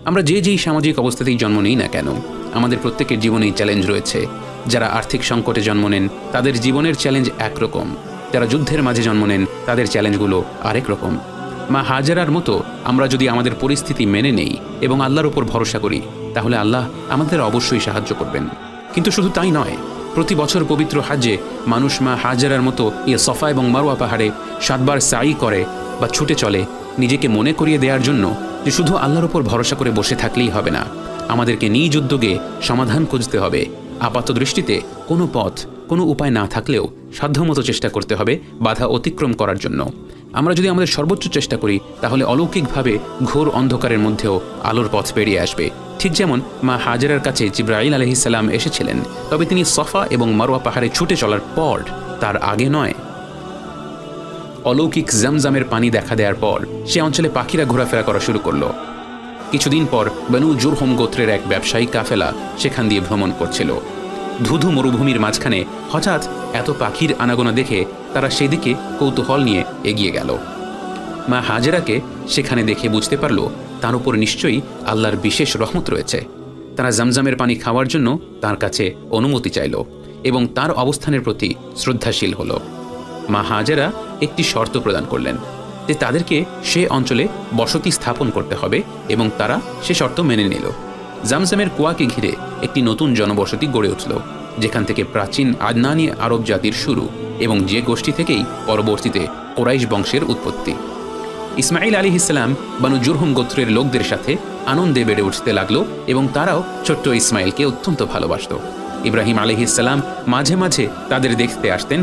আমরা যেই সামাজিক অবস্থাতেই জন্ম নেই না কেন, আমাদের প্রত্যেকের জীবনেই চ্যালেঞ্জ রয়েছে। যারা আর্থিক সংকটে জন্ম নেন তাদের জীবনের চ্যালেঞ্জ একরকম, যারা যুদ্ধের মাঝে জন্ম নেন তাদের চ্যালেঞ্জগুলো আরেক রকম। মা হাজেরার মতো আমরা যদি আমাদের পরিস্থিতি মেনে নেই এবং আল্লাহর উপর ভরসা করি, তাহলে আল্লাহ আমাদের অবশ্যই সাহায্য করবেন। কিন্তু শুধু তাই নয়, প্রতি বছর পবিত্র হাজ্জে মানুষ মা হাজেরার মতো সফা এবং মারওয়া পাহাড়ে 7 বার সাই করে বা ছুটে চলে, নিজেকে মনে করিয়ে দেওয়ার জন্য যে শুধু আল্লাহর উপর ভরসা করে বসে থাকলেই হবে না, আমাদেরকে নিজ উদ্যোগে সমাধান খুঁজতে হবে। আপাত দৃষ্টিতে কোনো পথ, কোনো উপায় না থাকলেও সাধ্যমতো চেষ্টা করতে হবে বাধা অতিক্রম করার জন্য। আমরা যদি আমাদের সর্বোচ্চ চেষ্টা করি, তাহলে অলৌকিকভাবে ঘোর অন্ধকারের মধ্যেও আলোর পথ পেরিয়ে আসবে। ঠিক যেমন মা হাজেরার কাছে জিবরাইল আলাইহিস সালাম এসেছিলেন, তবে তিনি সফা এবং মারওয়া পাহাড়ে ছুটে চলার পর, তার আগে নয়। অলৌকিক জমজমের পানি দেখা দেওয়ার পর সে অঞ্চলে পাখিরা ঘোরাফেরা করা শুরু করল। কিছুদিন পর বনু জুরহুম গোত্রের এক ব্যবসায়ী কাফেলা সেখান দিয়ে ভ্রমণ করছিল। ধুধু মরুভূমির মাঝখানে হঠাৎ এত পাখির আনাগোনা দেখে তারা সেদিকে কৌতূহল নিয়ে এগিয়ে গেল। মা হাজেরাকে সেখানে দেখে বুঝতে পারল তার উপর নিশ্চয়ই আল্লাহর বিশেষ রহমত রয়েছে। তারা জমজমের পানি খাওয়ার জন্য তার কাছে অনুমতি চাইল এবং তার অবস্থানের প্রতি শ্রদ্ধাশীল হল। মা হাজেরা একটি শর্ত প্রদান করলেন যে তাদেরকে সে অঞ্চলে বসতি স্থাপন করতে হবে এবং তারা সে শর্ত মেনে নিল। জমজমের কুয়াকে ঘিরে একটি নতুন জনবসতি গড়ে উঠল, যেখান থেকে প্রাচীন আদনানী আরব জাতির শুরু এবং যে গোষ্ঠী থেকেই পরবর্তীতে কোরাইশ বংশের উৎপত্তি। ইসমাইল আলাইহিস সালাম বনু জুরহুম গোত্রের লোকদের সাথে আনন্দে বেড়ে উঠতে লাগলো এবং তারাও ছোট্ট ইসমাইলকে অত্যন্ত ভালোবাসত। ইব্রাহিম আলাইহিস সালাম মাঝে মাঝে তাদের দেখতে আসতেন